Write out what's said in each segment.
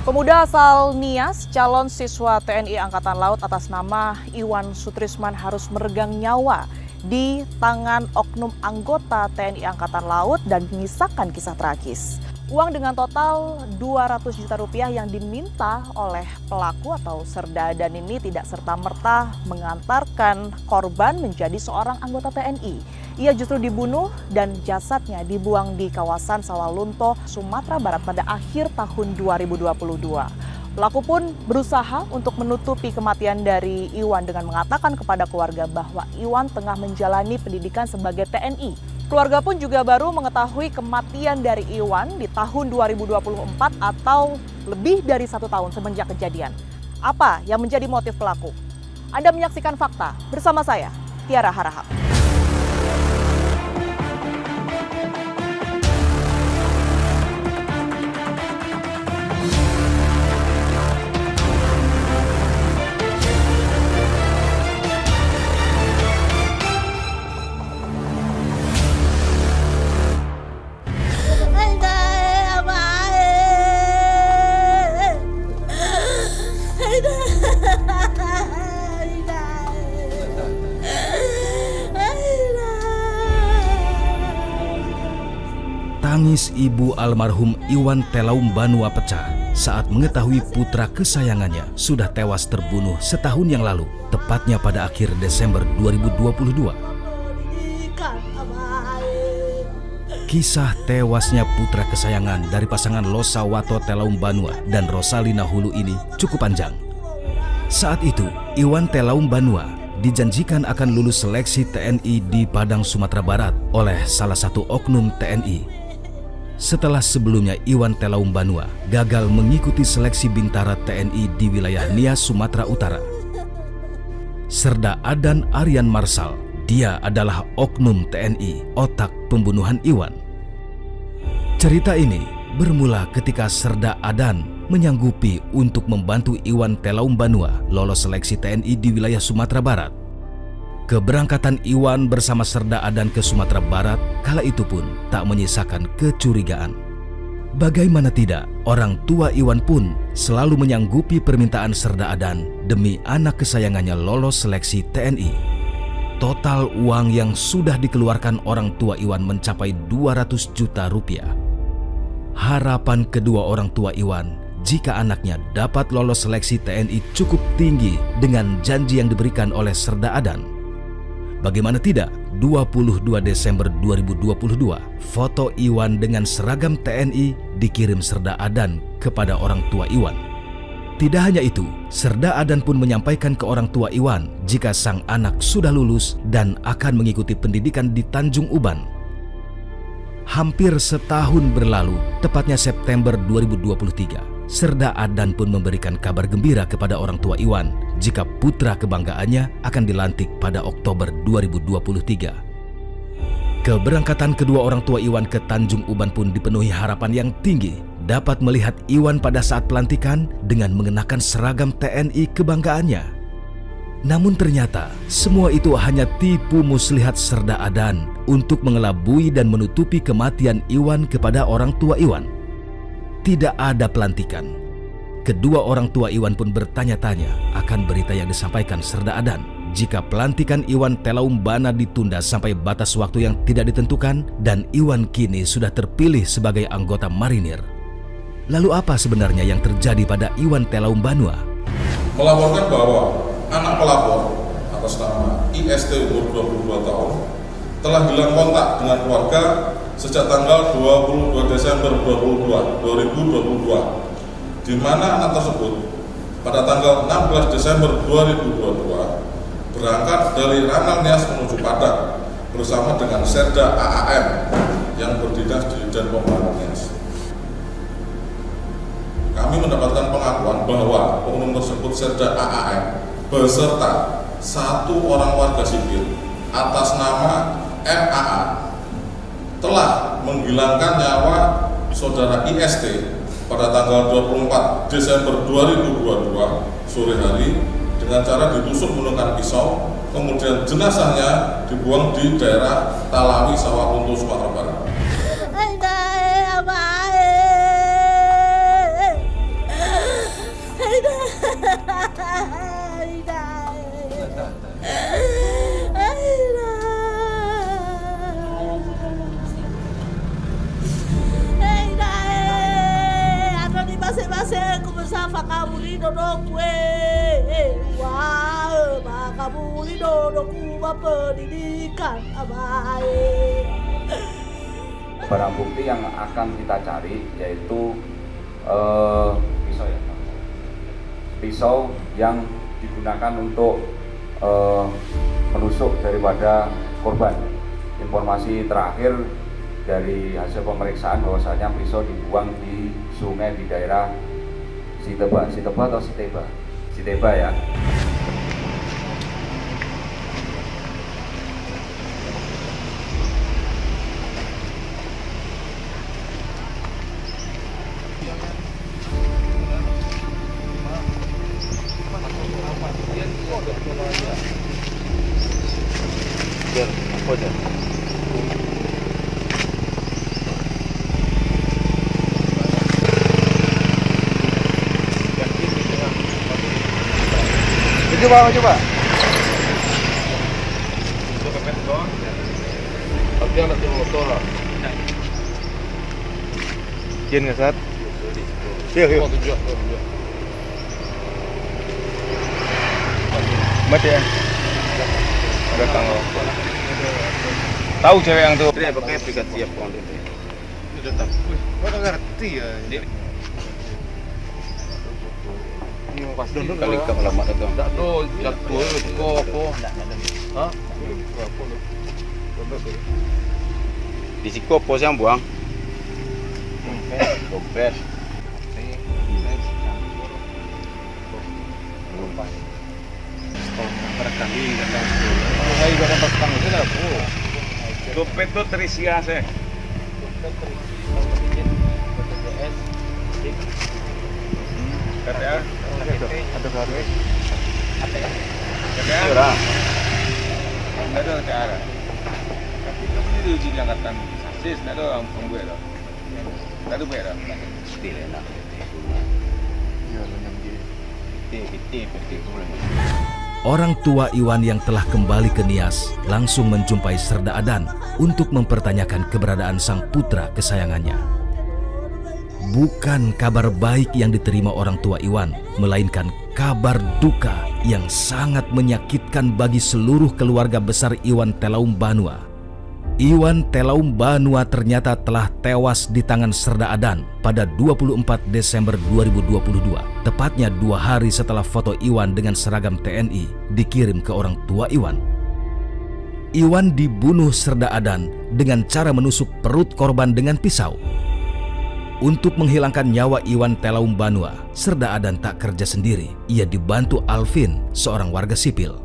Pemuda asal Nias, calon siswa TNI Angkatan Laut atas nama Iwan Sutrisman harus meregang nyawa di tangan oknum anggota TNI Angkatan Laut dan menyisakan kisah tragis. Uang dengan total 200 juta rupiah yang diminta oleh pelaku atau Serdadan ini tidak serta-merta mengantarkan korban menjadi seorang anggota TNI. Ia justru dibunuh dan jasadnya dibuang di kawasan Sawalunto, Sumatera Barat pada akhir tahun 2022. Pelaku pun berusaha untuk menutupi kematian dari Iwan dengan mengatakan kepada keluarga bahwa Iwan tengah menjalani pendidikan sebagai TNI. Keluarga pun juga baru mengetahui kematian dari Iwan di tahun 2024 atau lebih dari 1 tahun semenjak kejadian. Apa yang menjadi motif pelaku? Anda menyaksikan Fakta bersama saya, Tiara Harahap. Tangis ibu almarhum Iwan Telaum Banua pecah saat mengetahui putra kesayangannya sudah tewas terbunuh setahun yang lalu, tepatnya pada akhir Desember 2022. Kisah tewasnya putra kesayangan dari pasangan Losawato Telaum Banua dan Rosalina Hulu ini cukup panjang. Saat itu, Iwan Telaum Banua dijanjikan akan lulus seleksi TNI di Padang, Sumatera Barat oleh salah satu oknum TNI. Setelah sebelumnya Iwan Telaum Banua gagal mengikuti seleksi bintara TNI di wilayah Nias, Sumatera Utara. Serda Adan Aryan Marsal, dia adalah oknum TNI, otak pembunuhan Iwan. Cerita ini bermula ketika Serda Adan menyanggupi untuk membantu Iwan Telaum Banua lolos seleksi TNI di wilayah Sumatera Barat. Keberangkatan Iwan bersama Serda Adan ke Sumatera Barat kala itu pun tak menyisakan kecurigaan. Bagaimana tidak, orang tua Iwan pun selalu menyanggupi permintaan Serda Adan demi anak kesayangannya lolos seleksi TNI. Total uang yang sudah dikeluarkan orang tua Iwan mencapai 200 juta rupiah. Harapan kedua orang tua Iwan jika anaknya dapat lolos seleksi TNI cukup tinggi dengan janji yang diberikan oleh Serda Adan. Bagaimana tidak, 22 Desember 2022, foto Iwan dengan seragam TNI dikirim Serda Adan kepada orang tua Iwan. Tidak hanya itu, Serda Adan pun menyampaikan ke orang tua Iwan jika sang anak sudah lulus dan akan mengikuti pendidikan di Tanjung Uban. Hampir setahun berlalu, tepatnya September 2023. Serda Adan pun memberikan kabar gembira kepada orang tua Iwan jika putra kebanggaannya akan dilantik pada Oktober 2023. Keberangkatan kedua orang tua Iwan ke Tanjung Uban pun dipenuhi harapan yang tinggi dapat melihat Iwan pada saat pelantikan dengan mengenakan seragam TNI kebanggaannya. Namun ternyata semua itu hanya tipu muslihat Serda Adan untuk mengelabui dan menutupi kematian Iwan kepada orang tua Iwan. Tidak ada pelantikan. Kedua orang tua Iwan pun bertanya-tanya akan berita yang disampaikan Serda Adan jika pelantikan Iwan Telaum Bana ditunda sampai batas waktu yang tidak ditentukan dan Iwan kini sudah terpilih sebagai anggota marinir. Lalu apa sebenarnya yang terjadi pada Iwan Telaum Banua? Melaporkan bahwa anak pelapor atas nama IST umur 22 tahun telah hilang kontak dengan keluarga sejak tanggal 22 Desember 2022, di mana anak tersebut pada tanggal 16 Desember 2022 berangkat dari Ranal Nias menuju Padang bersama dengan Serda AAM yang berdinas di Denpom Nias. Kami mendapatkan pengakuan bahwa oknum tersebut Serda AAM beserta satu orang warga sipil atas nama MAA telah menghilangkan nyawa saudara IST pada tanggal 24 Desember 2022 sore hari dengan cara ditusuk menggunakan pisau, kemudian jenazahnya dibuang di daerah Talawi, Sawalunto, Sumatera Barat. fakabuli dodokwe, wah, fakabuli dodokku pendidikan abai. Barang bukti yang akan kita cari yaitu pisau ya, pisau yang digunakan untuk menusuk daripada korban. Informasi terakhir dari hasil pemeriksaan bahwasanya pisau dibuang di sungai di daerah Siteba atau Siteba ya. Coba. Kian nggak saat? Iya. Mati ya. Ada tanggal. Tahu cewek yang tuh. Dia pakai pikat siap konten. Udah tahu. Gua ngerti ya. Pasti kali ke lama itu. Tak do jatuh ko. Hah? Di siko po siyang buang. Dompet. Dompet itu terisi ase. KTA? Ada baru. KTA? Ada. Enggak ada KTA. Tapi kamu ini diuji di angkatan sasis, enggak ada orang gue loh. Enggak ada beda. Stil enak. Iya, yang di Orang tua Iwan yang telah kembali ke Nias langsung menjumpai Serda Adan untuk mempertanyakan keberadaan sang putra kesayangannya. Bukan kabar baik yang diterima orang tua Iwan, melainkan kabar duka yang sangat menyakitkan bagi seluruh keluarga besar Iwan Telaum Banua. Iwan Telaum Banua ternyata telah tewas di tangan Serda Adan pada 24 Desember 2022, tepatnya 2 hari setelah foto Iwan dengan seragam TNI dikirim ke orang tua Iwan. Iwan dibunuh Serda Adan dengan cara menusuk perut korban dengan pisau. Untuk menghilangkan nyawa Iwan Telaum Banua, Serda Adan tak kerja sendiri. Ia dibantu Alvin, seorang warga sipil.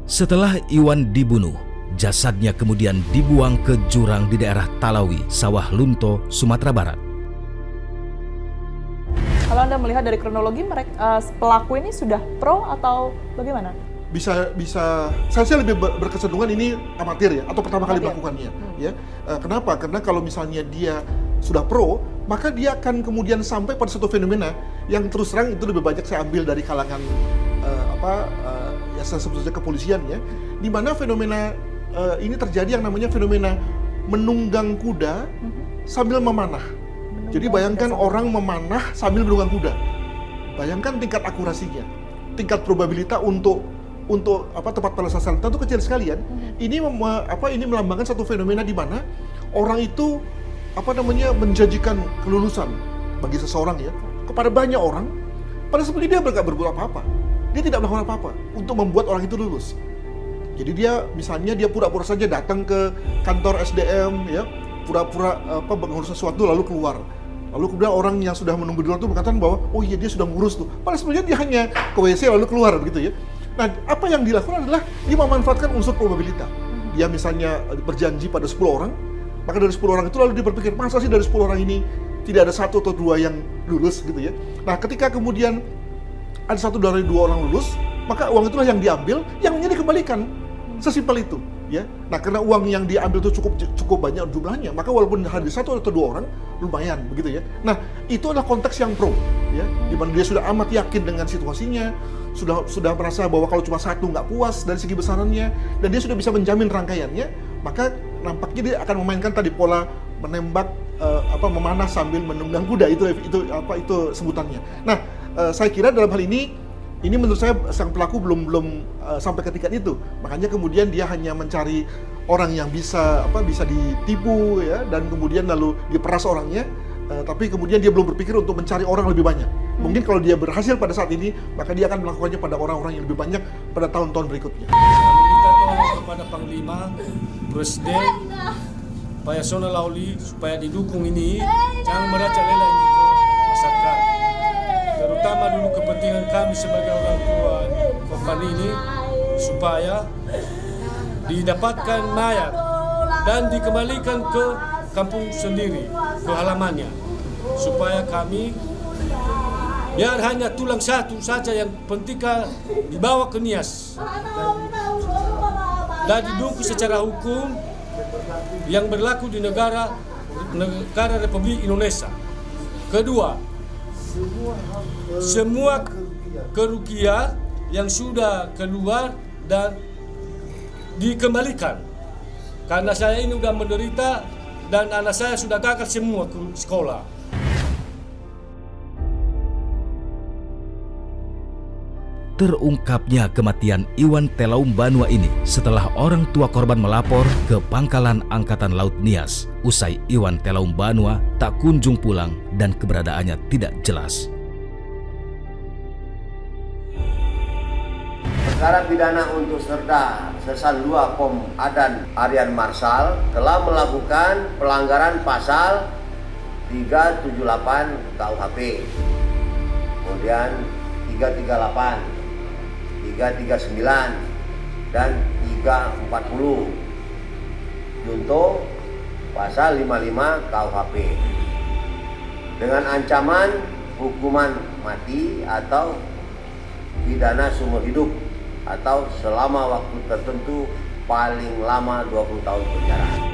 Setelah Iwan dibunuh, jasadnya kemudian dibuang ke jurang di daerah Talawi, Sawah Lunto, Sumatera Barat. Kalau Anda melihat dari kronologi, mereka pelaku ini sudah pro atau bagaimana? Bisa saya lebih berkecenderungan ini amatir ya, atau pertama kali melakukannya ya. Kenapa? Karena kalau misalnya dia sudah pro, maka dia akan kemudian sampai pada satu fenomena yang terus terang itu lebih banyak saya ambil dari kalangan ya saya sebut saja kepolisian ya, di mana fenomena ini terjadi yang namanya fenomena menunggang kuda sambil memanah. Jadi bayangkan orang memanah sambil menunggang kuda. Bayangkan tingkat akurasinya, tingkat probabilitas untuk tepat pada sasaran tentu kecil sekali kan. Ini melambangkan satu fenomena di mana orang itu menjanjikan kelulusan bagi seseorang ya kepada banyak orang, pada sebenarnya dia nggak berbuat apa-apa, dia tidak melakukan apa-apa untuk membuat orang itu lulus. Jadi dia misalnya dia pura-pura saja datang ke kantor SDM ya, pura-pura mengurus sesuatu lalu keluar. Lalu kemudian orang yang sudah menunggu di luar itu mengatakan bahwa oh iya dia sudah ngurus tuh, padahal sebenarnya dia hanya ke WC lalu keluar begitu ya. Nah, apa yang dilakukan adalah dia memanfaatkan unsur probabilitas. Dia misalnya berjanji pada 10 orang, maka dari 10 orang itu lalu dia berpikir, masa sih dari 10 orang ini tidak ada 1 atau 2 yang lulus gitu ya. Nah, ketika kemudian ada 1 dari 2 orang lulus, maka uang itulah yang diambil, yang lainnya dikembalikan. Sesimpel itu ya. Nah, karena uang yang diambil itu cukup banyak jumlahnya, maka walaupun hadir 1 atau 2 orang, lumayan begitu ya. Nah, itu adalah konteks yang pro ya, di mana dia sudah amat yakin dengan situasinya, sudah merasa bahwa kalau cuma 1 nggak puas dari segi besarannya, dan dia sudah bisa menjamin rangkaiannya, maka nampaknya dia akan memainkan tadi pola menembak memanah sambil menunggang kuda, itu sebutannya. Nah, saya kira dalam hal ini menurut saya sang pelaku belum sampai ke tingkat itu. Makanya kemudian dia hanya mencari orang yang bisa ditipu ya, dan kemudian lalu diperas orangnya. Tapi kemudian dia belum berpikir untuk mencari orang lebih banyak. Mungkin kalau dia berhasil pada saat ini, maka dia akan melakukannya pada orang-orang yang lebih banyak pada tahun-tahun berikutnya. Minta tolong kepada Panglima, Presiden, Pak Yasona Lawli supaya didukung ini, jangan merajalela ini ke masyarakat. Terutama dulu kepentingan kami sebagai orang tua korban ini, supaya didapatkan mayat dan dikembalikan ke kampung sendiri, ke halamannya, supaya kami biar hanya tulang satu saja yang penting dibawa ke Nias dan didukung secara hukum yang berlaku di negara Republik Indonesia. Kedua, semua kerugian yang sudah keluar dan dikembalikan, karena saya ini sudah menderita dan anak saya sudah gagal semua ke sekolah. Terungkapnya kematian Iwan Telaum Banua ini setelah orang tua korban melapor ke Pangkalan Angkatan Laut Nias. Usai Iwan Telaum Banua tak kunjung pulang dan keberadaannya tidak jelas. Perkara pidana untuk Serda Sersan 2 Pom Adan Aryan Marsal telah melakukan pelanggaran pasal 378 KUHP, kemudian 338, 339, dan 340 junto pasal 55 KUHP dengan ancaman hukuman mati atau pidana seumur hidup atau selama waktu tertentu paling lama 20 tahun penjara.